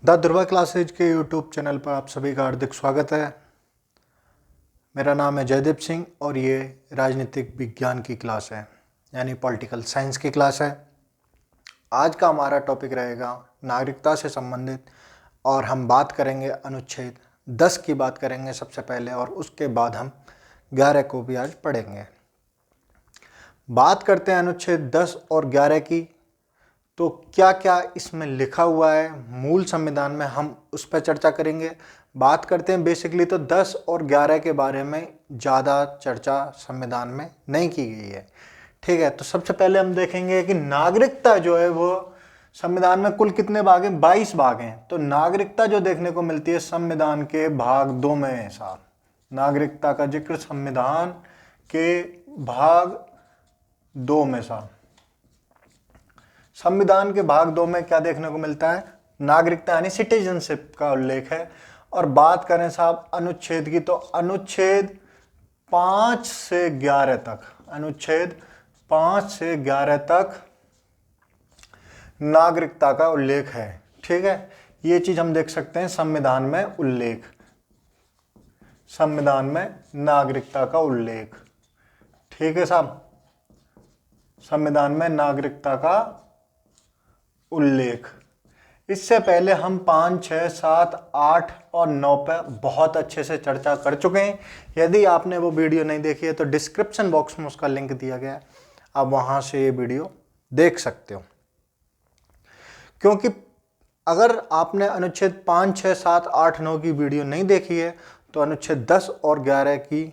The Dhruva classes के YouTube channel पर आप सभी का हार्दिक स्वागत है। मेरा नाम है जयदीप सिंह और ये राजनीतिक विज्ञान की क्लास है, यानी पॉलिटिकल साइंस की क्लास है। आज का हमारा टॉपिक रहेगा नागरिकता से संबंधित और हम बात करेंगे अनुच्छेद 10 की बात करेंगे सबसे पहले, और उसके बाद हम 11 को भी आज पढ़ेंगे। बात करते हैं अनुच्छेद 10 और 11 की, तो क्या क्या इसमें लिखा हुआ है मूल संविधान में, हम उस पर चर्चा करेंगे। बात करते हैं बेसिकली तो 10 और 11 के बारे में ज़्यादा चर्चा संविधान में नहीं की गई है, ठीक है। तो सबसे पहले हम देखेंगे कि नागरिकता जो है वो संविधान में कुल कितने भाग हैं, 22 भाग हैं। तो नागरिकता जो देखने को मिलती है संविधान के भाग 2 में है साहब। नागरिकता का जिक्र संविधान के भाग 2 में साहब। संविधान के भाग 2 में क्या देखने को मिलता है, नागरिकता यानी सिटीजनशिप का उल्लेख है। और बात करें साहब अनुच्छेद की, तो अनुच्छेद 5 से 11 तक, अनुच्छेद 5 से 11 तक नागरिकता का उल्लेख है, ठीक है। ये चीज हम देख सकते हैं संविधान में उल्लेख, संविधान में नागरिकता का उल्लेख, ठीक है साहब। संविधान में नागरिकता का उल्लेख। इससे पहले हम 5, 6, 7, 8 और 9 पे बहुत अच्छे से चर्चा कर चुके हैं। यदि आपने वो वीडियो नहीं देखी है तो डिस्क्रिप्शन बॉक्स में उसका लिंक दिया गया है, आप वहां से ये वीडियो देख सकते हो। क्योंकि अगर आपने अनुच्छेद 5, 6, 7, 8, 9 की वीडियो नहीं देखी है तो अनुच्छेद 10 और 11 की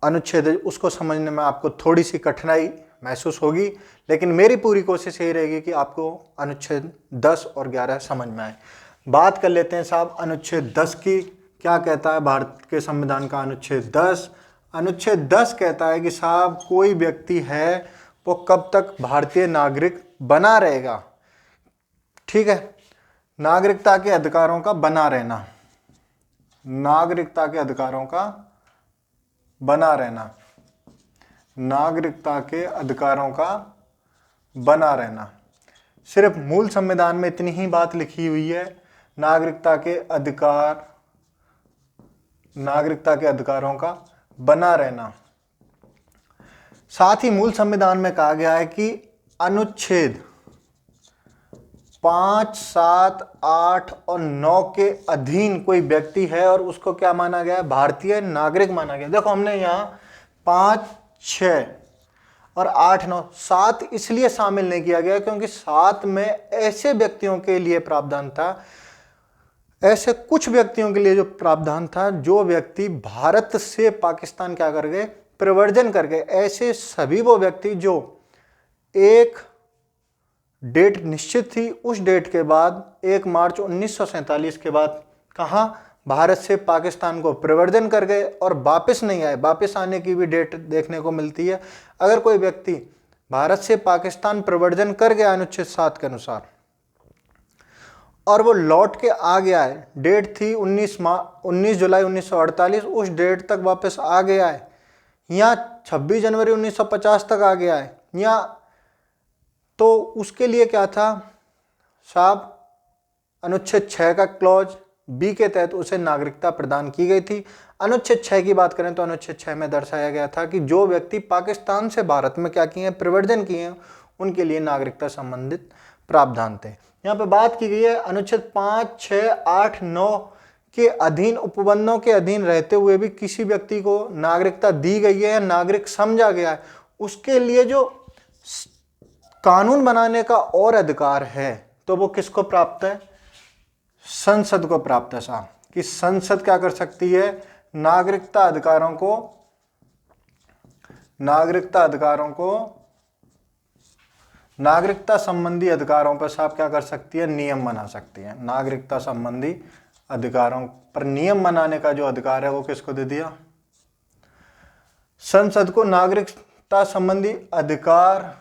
अनुच्छेद उसको समझने में आपको थोड़ी सी कठिनाई महसूस होगी, लेकिन मेरी पूरी कोशिश यही रहेगी कि आपको अनुच्छेद 10 और 11 समझ में आए। बात कर लेते हैं साहब अनुच्छेद 10 की। क्या कहता है भारत के संविधान का अनुच्छेद 10? अनुच्छेद 10 कहता है कि साहब कोई व्यक्ति है वो कब तक भारतीय नागरिक बना रहेगा, ठीक है। नागरिकता के अधिकारों का बना रहना, नागरिकता के अधिकारों का बना रहना, नागरिकता के अधिकारों का बना रहना। सिर्फ मूल संविधान में इतनी ही बात लिखी हुई है, नागरिकता के अधिकार, नागरिकता के अधिकारों का बना रहना। साथ ही मूल संविधान में कहा गया है कि अनुच्छेद 5, 7, 8 और 9 के अधीन कोई व्यक्ति है और उसको क्या माना गया है, भारतीय नागरिक माना गया। देखो हमने यहाँ 5, 6 और 8, 9, 7 इसलिए शामिल नहीं किया गया क्योंकि 7 में ऐसे व्यक्तियों के लिए प्रावधान था, ऐसे कुछ व्यक्तियों के लिए जो प्रावधान था, जो व्यक्ति भारत से पाकिस्तान क्या कर गए, प्रव्रजन कर गए। ऐसे सभी वो व्यक्ति जो एक डेट निश्चित थी, उस डेट के बाद 1 मार्च 1947 के बाद कहाँ, भारत से पाकिस्तान को प्रव्रजन कर गए और वापस नहीं आए। वापस आने की भी डेट देखने को मिलती है। अगर कोई व्यक्ति भारत से पाकिस्तान प्रव्रजन कर गया अनुच्छेद 7 के अनुसार और वो लौट के आ गया है, डेट थी 19 जुलाई 1948, उस डेट तक वापस आ गया है, या 26 जनवरी 1950 तक आ गया है, या तो उसके लिए क्या था साहब, अनुच्छेद 6 का क्लॉज बी के तहत उसे नागरिकता प्रदान की गई थी। अनुच्छेद 6 की बात करें तो अनुच्छेद 6 में दर्शाया गया था कि जो व्यक्ति पाकिस्तान से भारत में क्या किए हैं, प्रव्रजन किए हैं, उनके लिए नागरिकता संबंधित प्रावधान थे। यहाँ पे बात की गई है अनुच्छेद 5, 6, 8, 9 के अधीन, उपबंधों के अधीन रहते हुए भी किसी व्यक्ति को नागरिकता दी गई है या नागरिक समझा गया है, उसके लिए जो कानून बनाने का और अधिकार है तो वो किसको प्राप्त है, संसद को प्राप्त है साहब। कि संसद क्या कर सकती है, नागरिकता अधिकारों को, नागरिकता अधिकारों को, नागरिकता संबंधी अधिकारों पर साहब क्या कर सकती है, नियम बना सकती है। नागरिकता संबंधी अधिकारों पर नियम बनाने का जो अधिकार है वो किसको दे दिया, संसद को। नागरिकता संबंधी अधिकार,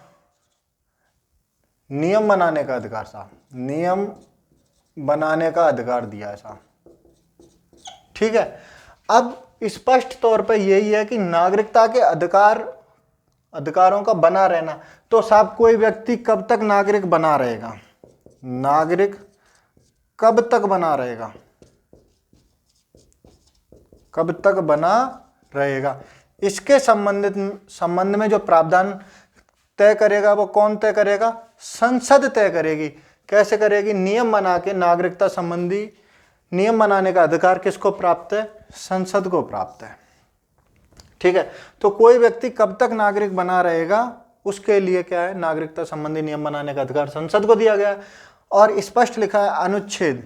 नियम बनाने का अधिकार साहब, नियम बनाने का अधिकार दिया है साहब, ठीक है। अब स्पष्ट तौर पर यही है कि नागरिकता के अधिकारों का बना रहना, तो साहब कोई व्यक्ति कब तक नागरिक बना रहेगा, नागरिक कब तक बना रहेगा, कब तक बना रहेगा। इसके संबंध में जो प्रावधान तय करेगा वो कौन तय करेगा, संसद तय करेगी। कैसे करेगी, नियम बना के। नागरिकता संबंधी नियम बनाने का अधिकार किसको प्राप्त है, संसद को प्राप्त है। ठीक है, तो कोई व्यक्ति कब तक नागरिक बना रहेगा उसके लिए क्या है, नागरिकता संबंधी नियम बनाने का अधिकार संसद को दिया गया है। और स्पष्ट लिखा है अनुच्छेद,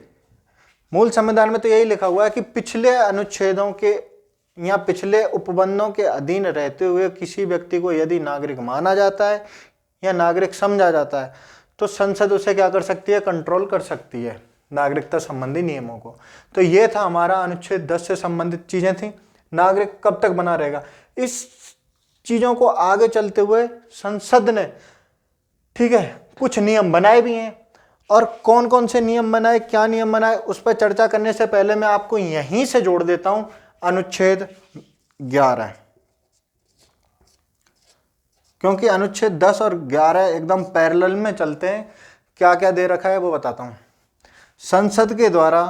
मूल संविधान में तो यही लिखा हुआ है कि पिछले अनुच्छेदों के या पिछले उपबंधों के अधीन रहते हुए किसी व्यक्ति को यदि नागरिक माना जाता है या नागरिक समझा जाता है तो संसद उसे क्या कर सकती है, कंट्रोल कर सकती है नागरिकता संबंधी नियमों को। तो ये था हमारा अनुच्छेद 10 से संबंधित चीजें थी। नागरिक कब तक बना रहेगा, इस चीजों को आगे चलते हुए संसद ने, ठीक है, कुछ नियम बनाए भी हैं। और कौन कौन से नियम बनाए, क्या नियम बनाए, उस पर चर्चा करने से पहले मैं आपको यहीं से जोड़ देता हूं अनुच्छेद 11, क्योंकि अनुच्छेद 10 और 11 एकदम पैरेलल में चलते हैं। क्या क्या दे रखा है वो बताता हूं। संसद के द्वारा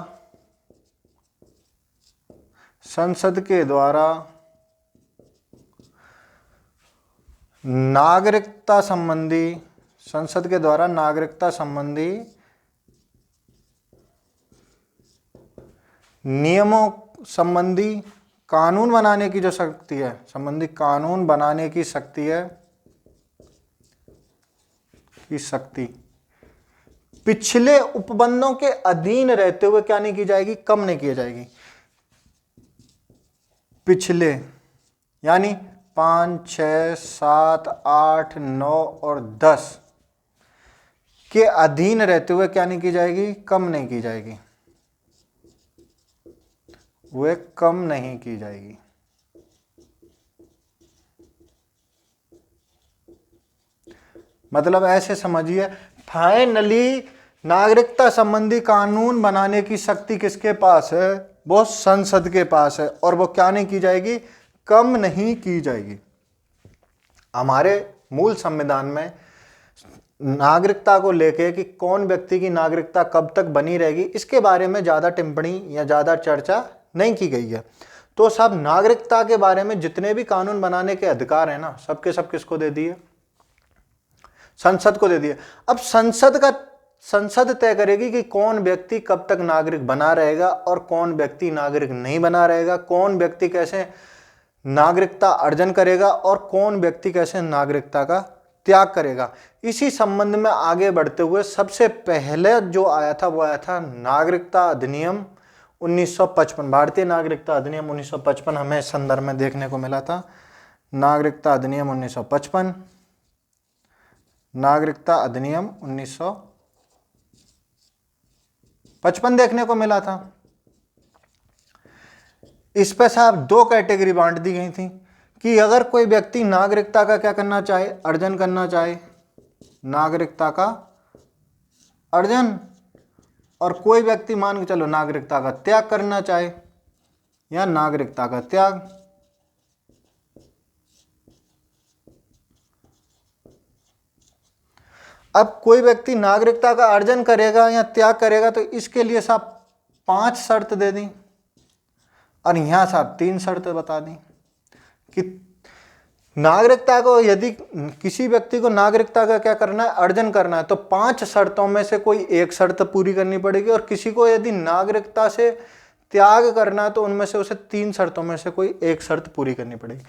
नागरिकता संबंधी नियमों संबंधी कानून बनाने की जो शक्ति है, संबंधी कानून बनाने की शक्ति है, पिछले उपबंधों के अधीन रहते हुए क्या नहीं की जाएगी, कम नहीं की जाएगी। पिछले यानी 5, 6, 7, 8, 9 और 10 के अधीन रहते हुए क्या नहीं की जाएगी, कम नहीं की जाएगी, वे कम नहीं की जाएगी। मतलब ऐसे समझिए, फाइनली नागरिकता संबंधी कानून बनाने की शक्ति किसके पास है, वो संसद के पास है। और वो क्या नहीं की जाएगी, कम नहीं की जाएगी। हमारे मूल संविधान में नागरिकता को लेके कि कौन व्यक्ति की नागरिकता कब तक बनी रहेगी, इसके बारे में ज़्यादा टिप्पणी या ज़्यादा चर्चा नहीं की गई है। तो सब नागरिकता के बारे में जितने भी कानून बनाने के अधिकार है ना, सबके सब किसको दे दिए, संसद को दे दिए। अब संसद तय करेगी कि कौन व्यक्ति कब तक नागरिक बना रहेगा और कौन व्यक्ति नागरिक नहीं बना रहेगा, कौन व्यक्ति कैसे नागरिकता अर्जन करेगा और कौन व्यक्ति कैसे नागरिकता का त्याग करेगा। इसी संबंध में आगे बढ़ते हुए सबसे पहले जो आया था वो आया था नागरिकता अधिनियम 1955, भारतीय नागरिकता अधिनियम 1955 हमें इस संदर्भ में देखने को मिला था। नागरिकता अधिनियम 1955, नागरिकता अधिनियम 1955 देखने को मिला था। इस पे साहब 2 कैटेगरी बांट दी गई थी कि अगर कोई व्यक्ति नागरिकता का क्या करना चाहे, अर्जन करना चाहे, नागरिकता का अर्जन, और कोई व्यक्ति मान के चलो नागरिकता का त्याग करना चाहे या नागरिकता का त्याग। अब कोई व्यक्ति नागरिकता का अर्जन करेगा या त्याग करेगा तो इसके लिए साहब 5 शर्त दे दी और यहां साहब 3 शर्त बता दी कि नागरिकता को, यदि किसी व्यक्ति को नागरिकता का क्या करना है, अर्जन करना है, तो 5 शर्तों में से कोई एक शर्त पूरी करनी पड़ेगी। और किसी को यदि नागरिकता से त्याग करना है तो उनमें से उसे 3 शर्तों में से कोई एक शर्त पूरी करनी पड़ेगी।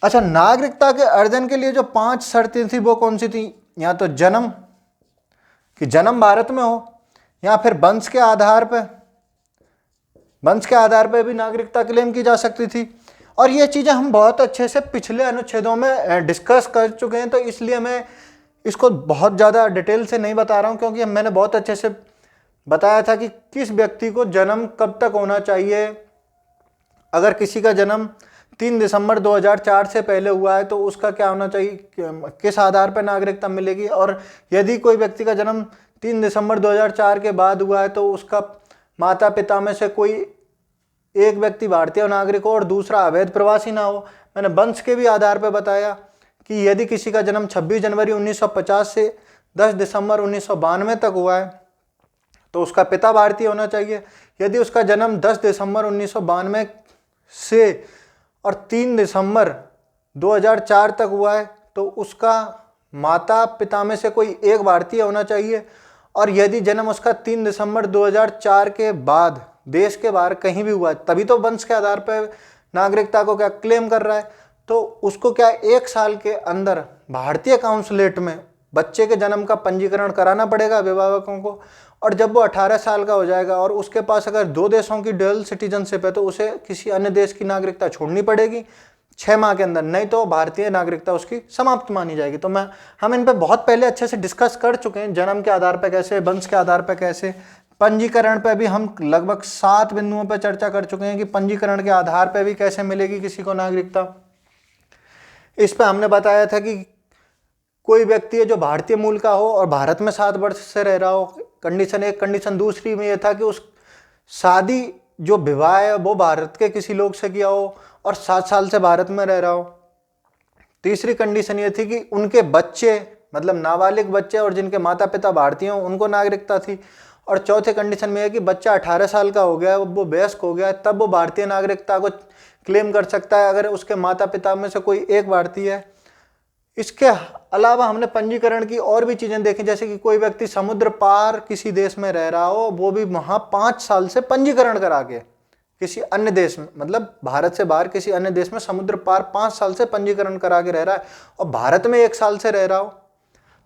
अच्छा, नागरिकता के अर्जन के लिए जो 5 शर्तें थी वो कौन सी थी, या तो जन्म, कि जन्म भारत में हो, या फिर वंश के आधार पर भी नागरिकता क्लेम की जा सकती थी। और ये चीज़ें हम बहुत अच्छे से पिछले अनुच्छेदों में डिस्कस कर चुके हैं, तो इसलिए मैं इसको बहुत ज़्यादा डिटेल से नहीं बता रहा हूँ, क्योंकि मैंने बहुत अच्छे से बताया था कि किस व्यक्ति को जन्म कब तक होना चाहिए। अगर किसी का जन्म 3 दिसंबर 2004 से पहले हुआ है तो उसका क्या होना चाहिए, किस आधार पर नागरिकता मिलेगी। और यदि कोई व्यक्ति का जन्म 3 दिसंबर 2004 के बाद हुआ है तो उसका माता पिता में से कोई एक व्यक्ति भारतीय नागरिक हो और दूसरा अवैध प्रवासी ना हो। मैंने वंश के भी आधार पर बताया कि यदि किसी का जन्म 26 जनवरी 1950 से 10 दिसंबर 1992 तक हुआ है तो उसका पिता भारतीय होना चाहिए। यदि उसका जन्म 10 दिसंबर 1992 से और 3 दिसंबर 2004 तक हुआ है तो उसका माता पिता में से कोई एक भारतीय होना चाहिए। और यदि जन्म उसका 3 दिसंबर 2004 के बाद देश के बाहर कहीं भी हुआ है, तभी तो वंश के आधार पर नागरिकता को क्या क्लेम कर रहा है, तो उसको क्या 1 साल के अंदर भारतीय काउंसलेट में बच्चे के जन्म का पंजीकरण कराना पड़ेगा अभिभावकों को। और जब वो 18 साल का हो जाएगा और उसके पास अगर 2 देशों की ड्यूअल सिटीजनशिप है तो उसे किसी अन्य देश की नागरिकता छोड़नी पड़ेगी 6 माह के अंदर, नहीं तो भारतीय नागरिकता उसकी समाप्त मानी जाएगी। तो हम इन पे बहुत पहले अच्छे से डिस्कस कर चुके हैं, जन्म के आधार पर कैसे, वंश के आधार पर कैसे, पंजीकरण पे भी हम लगभग 7 बिंदुओं पर चर्चा कर चुके हैं कि पंजीकरण के आधार पर भी कैसे मिलेगी किसी को नागरिकता। इस पर हमने बताया था कि कोई व्यक्ति है जो भारतीय मूल का हो और भारत में 7 वर्ष से रह रहा हो, कंडीशन एक। कंडीशन दूसरी में यह था कि उस शादी जो विवाह है वो भारत के किसी लोग से किया हो और 7 साल से भारत में रह रहा हो। तीसरी कंडीशन ये थी कि उनके बच्चे, मतलब नाबालिग बच्चे और जिनके माता पिता भारतीय हों, उनको नागरिकता थी। और चौथे कंडीशन में है कि बच्चा 18 साल का हो गया है, वो वयस्क हो गया है, तब वो भारतीय नागरिकता को क्लेम कर सकता है अगर उसके माता पिता में से कोई एक भारतीय है। इसके अलावा हमने पंजीकरण की और भी चीजें देखी, जैसे कि कोई व्यक्ति समुद्र पार किसी देश में रह रहा हो, वो भी वहां 5 साल से पंजीकरण करा के किसी अन्य देश में, मतलब भारत से बाहर किसी अन्य देश में समुद्र पार 5 साल से पंजीकरण करा के रह रहा है और भारत में 1 साल से रह रहा हो,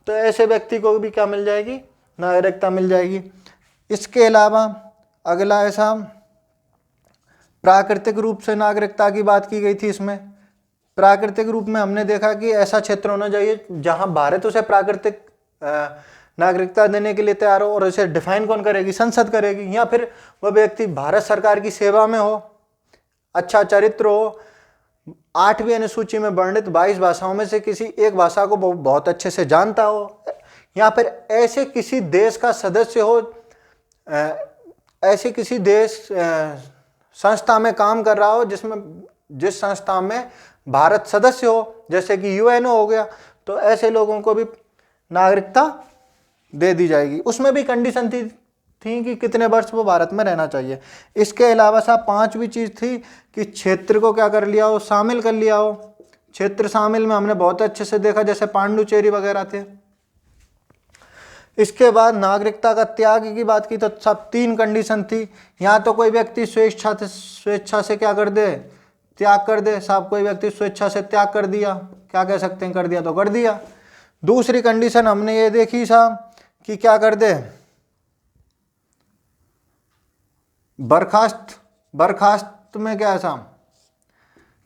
तो ऐसे व्यक्ति को भी क्या मिल जाएगी, नागरिकता मिल जाएगी। इसके अलावा अगला ऐसा प्राकृतिक रूप से नागरिकता की बात की गई थी। इसमें प्राकृतिक रूप में हमने देखा कि ऐसा क्षेत्र होना चाहिए जहां भारत उसे प्राकृतिक नागरिकता देने के लिए तैयार हो, और उसे डिफाइन कौन करेगी, संसद करेगी। या फिर वह व्यक्ति भारत सरकार की सेवा में हो, अच्छा चरित्र हो, 8वीं अनुसूची में वर्णित 22 भाषाओं में से किसी एक भाषा को बहुत अच्छे से जानता हो, या फिर ऐसे किसी देश का सदस्य हो, ऐसे किसी देश संस्था में काम कर रहा हो जिस संस्था में भारत सदस्य हो, जैसे कि यूएनओ हो गया, तो ऐसे लोगों को भी नागरिकता दे दी जाएगी। उसमें भी कंडीशन थी कि कितने वर्ष वो भारत में रहना चाहिए। इसके अलावा साहब 5वीं चीज थी कि क्षेत्र को क्या कर लिया हो, शामिल कर लिया हो। क्षेत्र शामिल में हमने बहुत अच्छे से देखा, जैसे पांडुचेरी वगैरह थे। इसके बाद नागरिकता का त्याग की बात की तो सब 3 कंडीशन थी। यहाँ तो कोई व्यक्ति स्वेच्छा से क्या कर दे, त्याग कर दे साहब, कोई व्यक्ति स्वेच्छा से त्याग कर दिया, क्या कह सकते हैं, कर दिया तो कर दिया। दूसरी कंडीशन हमने ये देखी साहब कि क्या कर दे, बर्खास्त में क्या है साहब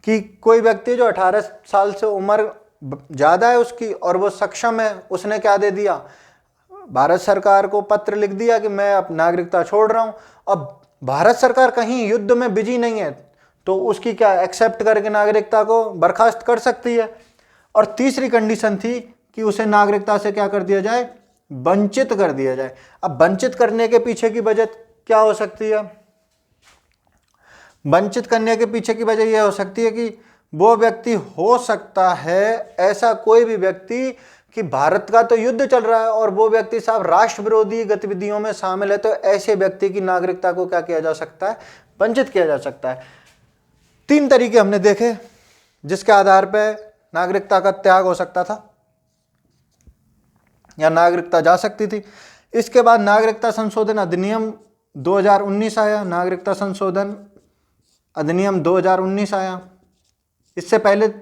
कि कोई व्यक्ति जो 18 साल से उम्र ज़्यादा है उसकी और वो सक्षम है, उसने क्या दे दिया, भारत सरकार को पत्र लिख दिया कि मैं अब नागरिकता छोड़ रहा हूं। अब भारत सरकार कहीं युद्ध में बिजी नहीं है तो उसकी क्या एक्सेप्ट करके नागरिकता को बर्खास्त कर सकती है। और तीसरी कंडीशन थी कि उसे नागरिकता से क्या कर दिया जाए, वंचित कर दिया जाए। अब वंचित करने के पीछे की वजह क्या हो सकती है, वंचित करने के पीछे की वजह यह हो सकती है कि वो व्यक्ति हो सकता है, ऐसा कोई भी व्यक्ति कि भारत का तो युद्ध चल रहा है और वो व्यक्ति साहब राष्ट्र विरोधी गतिविधियों में शामिल है, तो ऐसे व्यक्ति की नागरिकता को क्या किया जा सकता है, वंचित किया जा सकता है। 3 तरीके हमने देखे जिसके आधार पर नागरिकता का त्याग हो सकता था या नागरिकता जा सकती थी। इसके बाद नागरिकता संशोधन अधिनियम 2019 आया, नागरिकता संशोधन अधिनियम 2019 आया। इससे पहले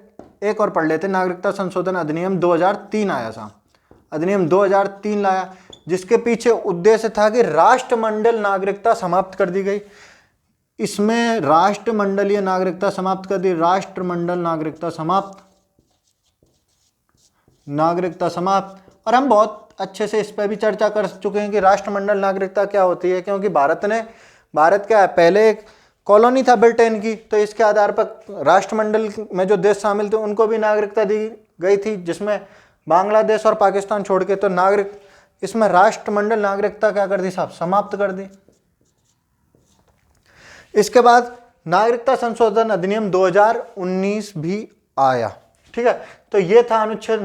एक और पढ़ लेते, नागरिकता संशोधन अधिनियम 2003 आया था, अधिनियम 2003 लाया, जिसके पीछे उद्देश्य था कि राष्ट्रमंडल नागरिकता समाप्त कर दी गई। इसमें राष्ट्रमंडलीय नागरिकता समाप्त कर दी, राष्ट्रमंडल नागरिकता समाप्त, नागरिकता समाप्त। और हम बहुत अच्छे से इस पर भी चर्चा कर चुके हैं कि राष्ट्रमंडल नागरिकता क्या होती है, क्योंकि भारत क्या है, पहले एक कॉलोनी था ब्रिटेन की, तो इसके आधार पर राष्ट्रमंडल में जो देश शामिल थे उनको भी नागरिकता दी गई थी, जिसमें बांग्लादेश और पाकिस्तान छोड़ के। तो इसमें राष्ट्रमंडल नागरिकता क्या कर दी साहब, समाप्त कर दी। इसके बाद नागरिकता संशोधन अधिनियम 2019 भी आया, ठीक है। तो ये था अनुच्छेद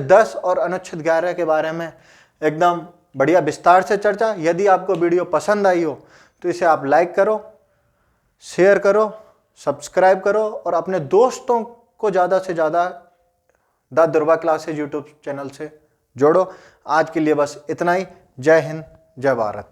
10 और अनुच्छेद 11 के बारे में एकदम बढ़िया विस्तार से चर्चा। यदि आपको वीडियो पसंद आई हो तो इसे आप लाइक करो, शेयर करो, सब्सक्राइब करो और अपने दोस्तों को ज़्यादा से ज़्यादा द दुर्वा क्लासेज यूट्यूब चैनल से जोड़ो। आज के लिए बस इतना ही। जय हिंद, जय भारत।